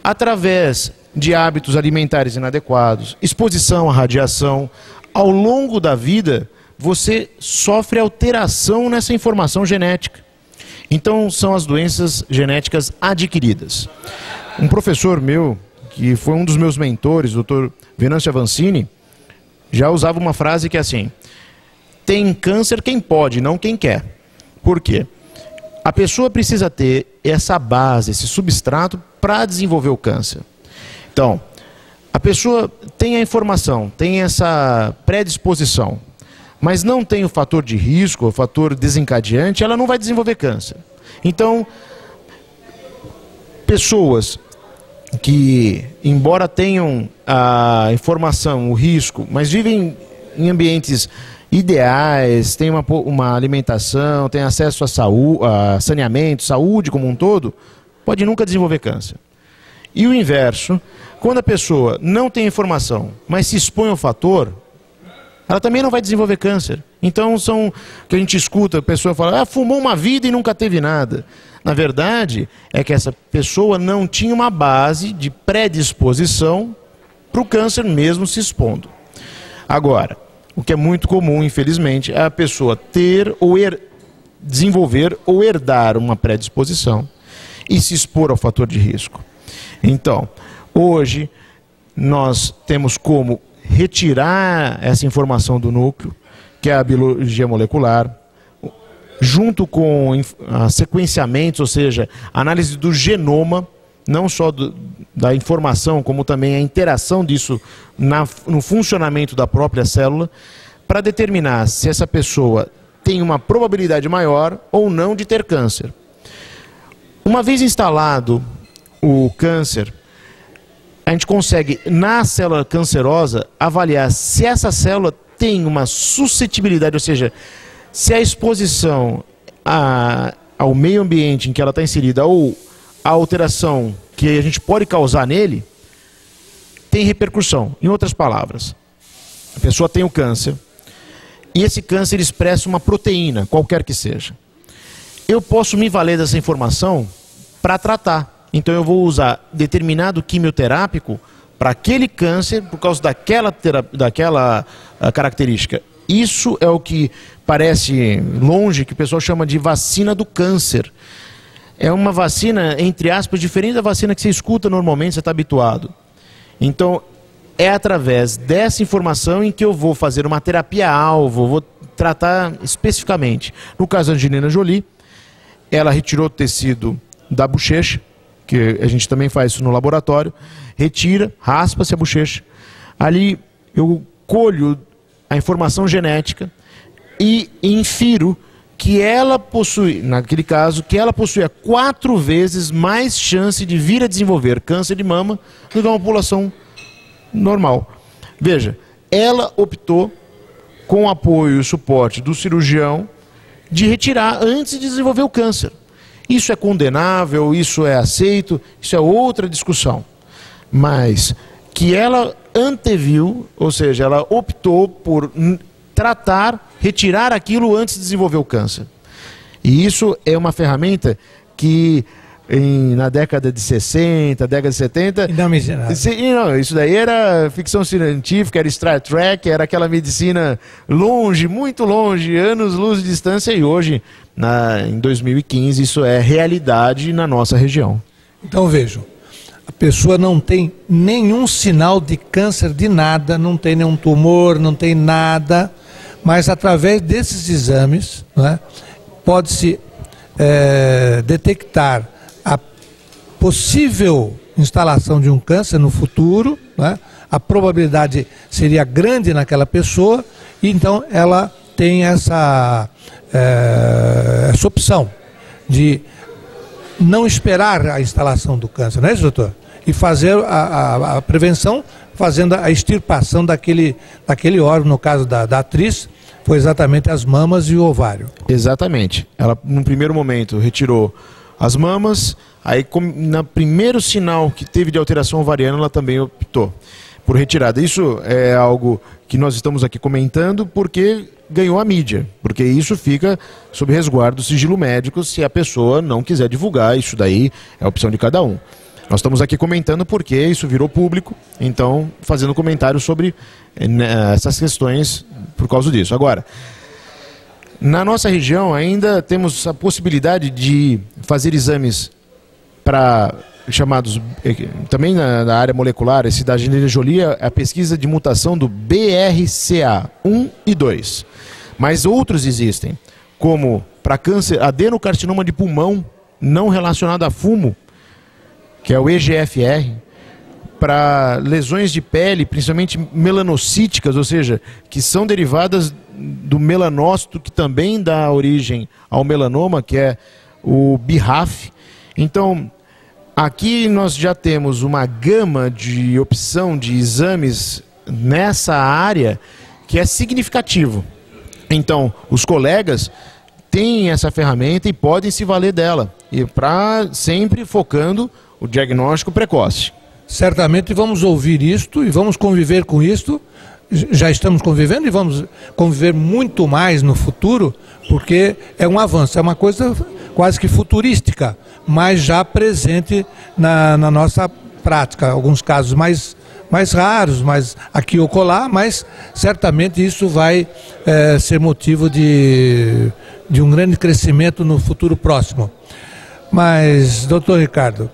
através de hábitos alimentares inadequados, exposição à radiação, ao longo da vida você sofre alteração nessa informação genética. Então são as doenças genéticas adquiridas. Um professor meu, que foi um dos meus mentores, o Dr. Venâncio Avancini, já usava uma frase que é assim: tem câncer quem pode, não quem quer. Por quê? A pessoa precisa ter essa base, esse substrato para desenvolver o câncer. Então, a pessoa tem a informação, tem essa predisposição, mas não tem o fator de risco, o fator desencadeante, ela não vai desenvolver câncer. Então, pessoas que, embora tenham a informação, o risco, mas vivem em ambientes ideais, têm uma alimentação, têm acesso a saneamento, saúde como um todo, pode nunca desenvolver câncer. E o inverso, quando a pessoa não tem informação, mas se expõe ao fator, ela também não vai desenvolver câncer. Então são que a gente escuta, a pessoa fala, fumou uma vida e nunca teve nada. Na verdade, é que essa pessoa não tinha uma base de predisposição para o câncer mesmo se expondo. Agora, o que é muito comum, infelizmente, é a pessoa ter ou desenvolver ou herdar uma predisposição e se expor ao fator de risco. Então, hoje, nós temos como retirar essa informação do núcleo, que é a biologia molecular, junto com sequenciamentos, ou seja, análise do genoma, não só da informação, como também a interação disso no funcionamento da própria célula, para determinar se essa pessoa tem uma probabilidade maior ou não de ter câncer. Uma vez instalado o câncer, a gente consegue, na célula cancerosa, avaliar se essa célula tem uma suscetibilidade, ou seja, se a exposição ao meio ambiente em que ela está inserida ou a alteração que a gente pode causar nele, tem repercussão. Em outras palavras, a pessoa tem o câncer e esse câncer expressa uma proteína, qualquer que seja. Eu posso me valer dessa informação para tratar. Então eu vou usar determinado quimioterápico para aquele câncer por causa daquela característica. Isso é o que parece longe, que o pessoal chama de vacina do câncer. É uma vacina, entre aspas, diferente da vacina que você escuta normalmente, você está habituado. Então, é através dessa informação em que eu vou fazer uma terapia-alvo, vou tratar especificamente. No caso da Angelina Jolie, ela retirou o tecido da bochecha, que a gente também faz isso no laboratório, retira, raspa-se a bochecha. Ali eu colho a informação genética e infiro que ela possui, naquele caso, que ela possuía 4 vezes mais chance de vir a desenvolver câncer de mama do que uma população normal. Veja, ela optou, com apoio e suporte do cirurgião, de retirar antes de desenvolver o câncer. Isso é condenável, isso é aceito, isso é outra discussão. Mas que ela anteviu, ou seja, ela optou por tratar, retirar aquilo antes de desenvolver o câncer. E isso é uma ferramenta que na década de 60, década de 70... Não me ensinaram. Não, isso daí era ficção científica, era Star Trek, era aquela medicina longe, muito longe, anos-luz de distância, e hoje, em 2015, isso é realidade na nossa região. Então vejam, a pessoa não tem nenhum sinal de câncer de nada, não tem nenhum tumor, não tem nada, mas através desses exames, né, pode-se detectar a possível instalação de um câncer no futuro, né? A probabilidade seria grande naquela pessoa, e então ela tem essa opção de não esperar a instalação do câncer, não é isso, doutor? E fazer a prevenção, fazendo a extirpação daquele órgão, no caso da atriz, foi exatamente as mamas e o ovário. Exatamente. Ela, no primeiro momento, retirou as mamas, aí no primeiro sinal que teve de alteração ovariana, ela também optou por retirada. Isso é algo que nós estamos aqui comentando porque ganhou a mídia, porque isso fica sob resguardo do sigilo médico se a pessoa não quiser divulgar, isso daí é a opção de cada um. Nós estamos aqui comentando porque isso virou público, então fazendo comentário sobre essas questões por causa disso. Agora, na nossa região ainda temos a possibilidade de fazer exames para chamados, também na área molecular, esse da Angelina Jolie, a pesquisa de mutação do BRCA1 e 2. Mas outros existem, como para câncer, adenocarcinoma de pulmão não relacionado a fumo, que é o EGFR, para lesões de pele, principalmente melanocíticas, ou seja, que são derivadas do melanócito, que também dá origem ao melanoma, que é o BRAF. Então, aqui nós já temos uma gama de opção de exames nessa área que é significativo. Então, os colegas têm essa ferramenta e podem se valer dela, e sempre focando o diagnóstico precoce. Certamente vamos ouvir isto e vamos conviver com isto. Já estamos convivendo e vamos conviver muito mais no futuro, porque é um avanço, é uma coisa quase que futurística, mas já presente na nossa prática. Alguns casos mais raros, mas aqui ou colar, mas certamente isso vai ser motivo de um grande crescimento no futuro próximo. Mas, doutor Ricardo,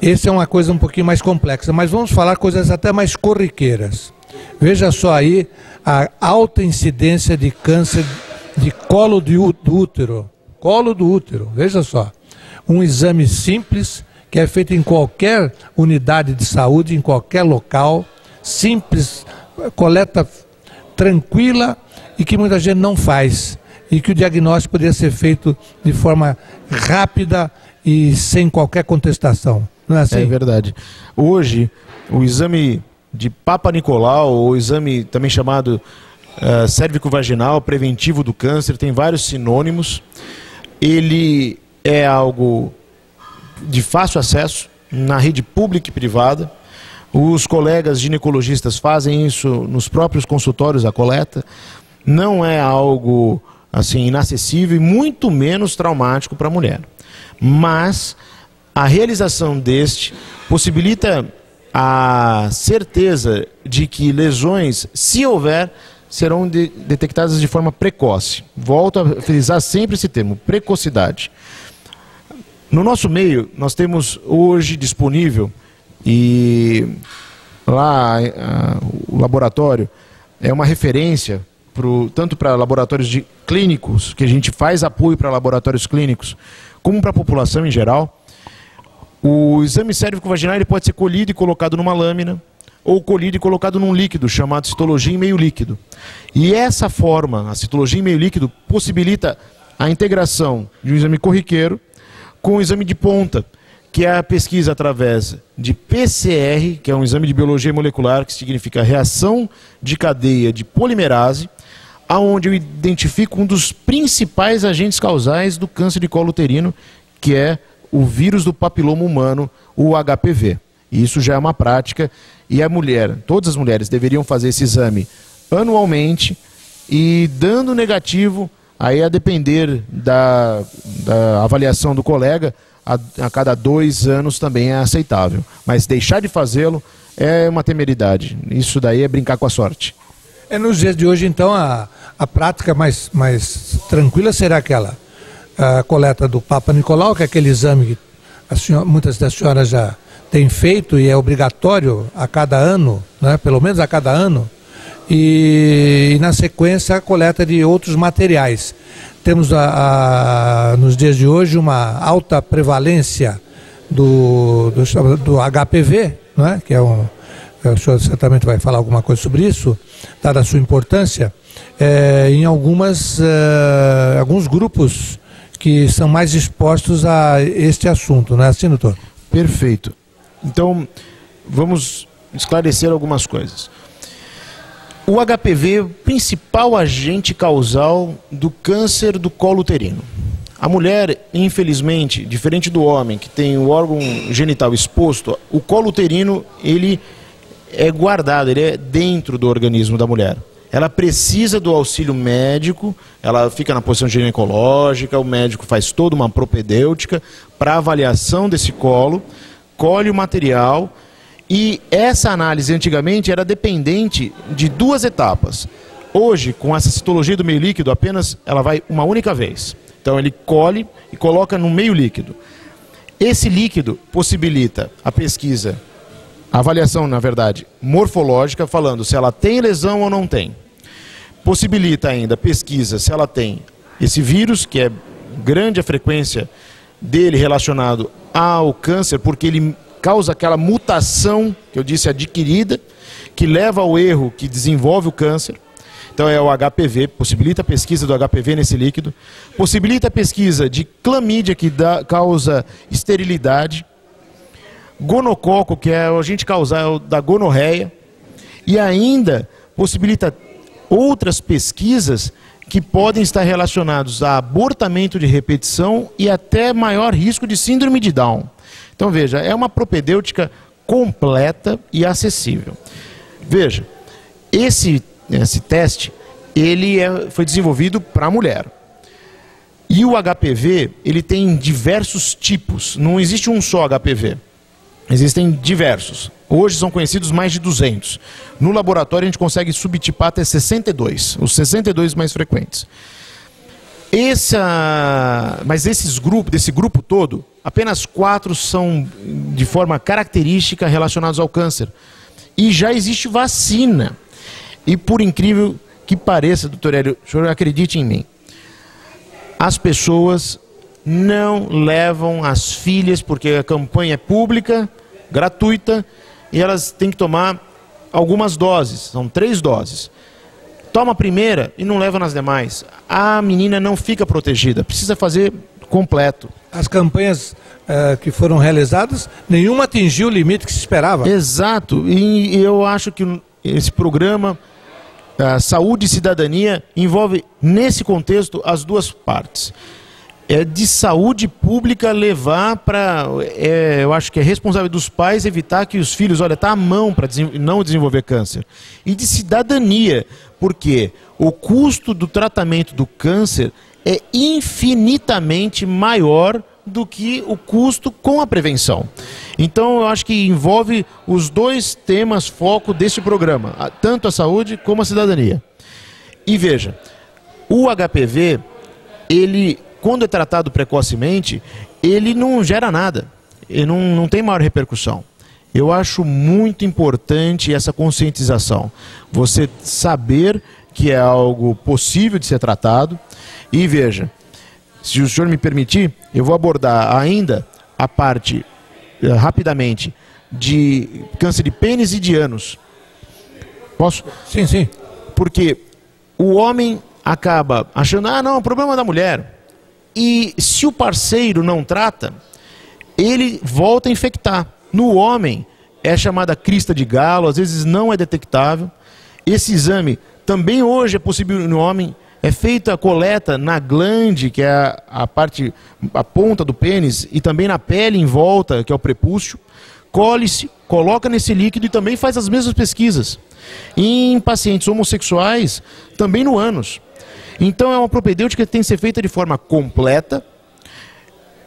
essa é uma coisa um pouquinho mais complexa, mas vamos falar coisas até mais corriqueiras. Veja só aí a alta incidência de câncer de colo do útero. Colo do útero, veja só. Um exame simples, que é feito em qualquer unidade de saúde, em qualquer local, simples, coleta tranquila e que muita gente não faz. E que o diagnóstico poderia ser feito de forma rápida e sem qualquer contestação. Não é assim? É verdade. Hoje, o exame de Papa Nicolau, ou o exame também chamado cérvico-vaginal preventivo do câncer, tem vários sinônimos. Ele é algo de fácil acesso na rede pública e privada. Os colegas ginecologistas fazem isso nos próprios consultórios, a coleta. Não é algo assim inacessível e muito menos traumático para a mulher. Mas a realização deste possibilita a certeza de que lesões, se houver, serão detectadas de forma precoce. Volto a frisar sempre esse termo, precocidade. No nosso meio, nós temos hoje disponível, e lá o laboratório é uma referência tanto para laboratórios clínicos, que a gente faz apoio para laboratórios clínicos, como para a população em geral. O exame cérvico-vaginal ele pode ser colhido e colocado numa lâmina, ou colhido e colocado num líquido, chamado citologia em meio líquido. E essa forma, a citologia em meio líquido, possibilita a integração de um exame corriqueiro com o exame de ponta, que é a pesquisa através de PCR, que é um exame de biologia molecular, que significa reação de cadeia de polimerase, aonde eu identifico um dos principais agentes causais do câncer de colo uterino, que é o vírus do papiloma humano, o HPV. E isso já é uma prática, e todas as mulheres deveriam fazer esse exame anualmente, e dando negativo, aí a depender da avaliação do colega, a cada 2 anos também é aceitável. Mas deixar de fazê-lo é uma temeridade. Isso daí é brincar com a sorte. Nos dias de hoje, então, a prática mais tranquila será aquela a coleta do Papa Nicolau, que é aquele exame que muitas das senhoras já têm feito e é obrigatório a cada ano, né, pelo menos a cada ano, e na sequência a coleta de outros materiais. Temos nos dias de hoje uma alta prevalência do HPV, né? Que o senhor certamente vai falar alguma coisa sobre isso, dada a sua importância, em alguns grupos que são mais expostos a este assunto, não é assim, doutor? Perfeito. Então, vamos esclarecer algumas coisas. O HPV é o principal agente causal do câncer do colo uterino. A mulher, infelizmente, diferente do homem que tem o órgão genital exposto, o colo uterino ele é guardado, ele é dentro do organismo da mulher. Ela precisa do auxílio médico, ela fica na posição ginecológica, o médico faz toda uma propedêutica para avaliação desse colo, colhe o material. E essa análise antigamente era dependente de 2 etapas. Hoje, com essa citologia do meio líquido, apenas ela vai uma única vez. Então ele colhe e coloca no meio líquido. Esse líquido possibilita a pesquisa, a avaliação, na verdade, morfológica, falando se ela tem lesão ou não tem. Possibilita ainda a pesquisa se ela tem esse vírus, que é grande a frequência dele relacionado ao câncer, porque ele causa aquela mutação, que eu disse, adquirida, que leva ao erro que desenvolve o câncer. Então é o HPV, possibilita a pesquisa do HPV nesse líquido, possibilita a pesquisa de clamídia, que causa esterilidade, gonococo, que é o agente causal da gonorreia, e ainda possibilita outras pesquisas que podem estar relacionados a abortamento de repetição e até maior risco de síndrome de Down. Então veja, é uma propedêutica completa e acessível. Veja, esse teste ele foi desenvolvido para a mulher. E o HPV ele tem diversos tipos, não existe um só HPV. Existem diversos. Hoje são conhecidos mais de 200. No laboratório a gente consegue subtipar até 62, os 62 mais frequentes. Mas desse grupo todo, apenas 4 são de forma característica relacionados ao câncer. E já existe vacina. E por incrível que pareça, doutor Hélio, o senhor acredite em mim, as pessoas não levam as filhas, porque a campanha é pública, gratuita, e elas têm que tomar algumas doses, são 3 doses. Toma a primeira e não leva nas demais. A menina não fica protegida, precisa fazer completo. As campanhas que foram realizadas, nenhuma atingiu o limite que se esperava. Exato, e eu acho que esse programa, Saúde e Cidadania, envolve nesse contexto as 2 partes. É de saúde pública levar para, eu acho que é responsável dos pais evitar que os filhos, olha, está à mão para não desenvolver câncer. E de cidadania, porque o custo do tratamento do câncer é infinitamente maior do que o custo com a prevenção. Então eu acho que envolve os 2 temas foco deste programa, tanto a saúde como a cidadania. E veja, o HPV, ele, quando é tratado precocemente, ele não gera nada, ele não tem maior repercussão. Eu acho muito importante essa conscientização, você saber que é algo possível de ser tratado. E veja, se o senhor me permitir, eu vou abordar ainda a parte, rapidamente, de câncer de pênis e de ânus. Posso? Sim, sim. Porque o homem acaba achando, ah, não, é um problema da mulher. E se o parceiro não trata, ele volta a infectar. No homem, é chamada crista de galo, às vezes não é detectável. Esse exame também hoje é possível no homem. É feita a coleta na glande, que é a ponta do pênis, e também na pele em volta, que é o prepúcio. Colhe-se, coloca nesse líquido e também faz as mesmas pesquisas. Em pacientes homossexuais, também no ânus. Então é uma propedêutica que tem que ser feita de forma completa.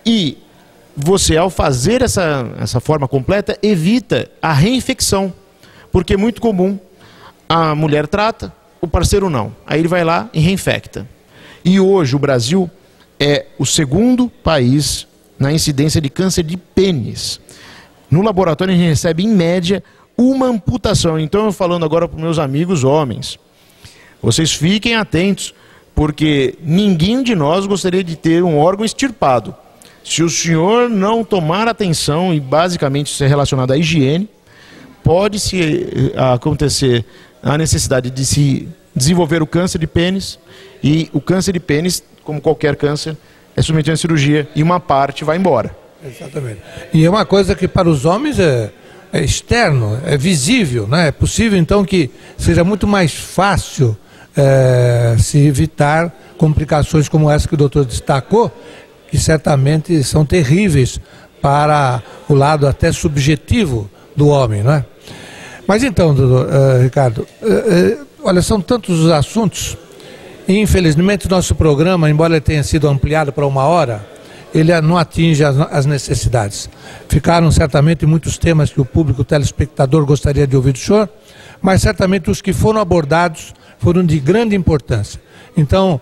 E você, ao fazer essa forma completa, evita a reinfecção. Porque é muito comum, a mulher trata, o parceiro não. Aí ele vai lá e reinfecta. E hoje o Brasil é o segundo país na incidência de câncer de pênis. No laboratório a gente recebe, em média, uma amputação. Então eu falando agora para os meus amigos homens, vocês fiquem atentos, porque ninguém de nós gostaria de ter um órgão extirpado. Se o senhor não tomar atenção, e basicamente isso é relacionado à higiene, pode se acontecer a necessidade de se desenvolver o câncer de pênis, e o câncer de pênis, como qualquer câncer, é submetido à cirurgia e uma parte vai embora. Exatamente. E é uma coisa que para os homens é externo, é visível, né? É possível então que seja muito mais fácil se evitar complicações como essa que o doutor destacou, que certamente são terríveis para o lado até subjetivo do homem, não é? Mas então, doutor Ricardo, olha, são tantos os assuntos, e infelizmente nosso programa, embora ele tenha sido ampliado para 1 hora, ele não atinge as necessidades. Ficaram certamente muitos temas que o público telespectador gostaria de ouvir do senhor, mas certamente os que foram abordados foram de grande importância. Então,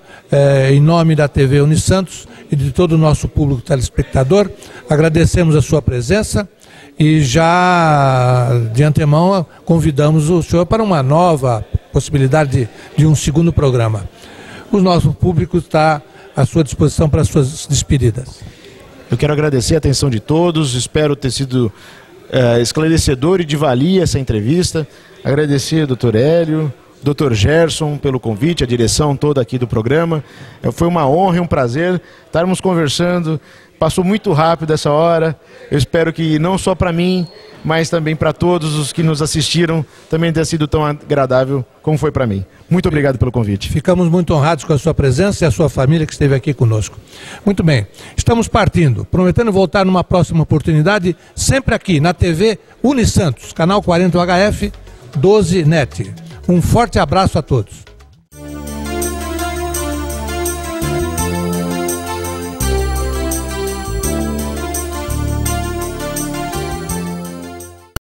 em nome da TV Unisantos e de todo o nosso público telespectador, agradecemos a sua presença e já de antemão convidamos o senhor para uma nova possibilidade de um segundo programa. O nosso público está à sua disposição para as suas despedidas. Eu quero agradecer a atenção de todos, espero ter sido esclarecedor e de valia essa entrevista. Agradecer ao Dr. Hélio, Dr. Gerson pelo convite, a direção toda aqui do programa. Foi uma honra e um prazer estarmos conversando. Passou muito rápido essa hora. Eu espero que não só para mim, mas também para todos os que nos assistiram, também tenha sido tão agradável como foi para mim. Muito obrigado pelo convite. Ficamos muito honrados com a sua presença e a sua família que esteve aqui conosco. Muito bem, estamos partindo, prometendo voltar numa próxima oportunidade, sempre aqui na TV Unisantos, canal 40 HF 12 NET. Um forte abraço a todos.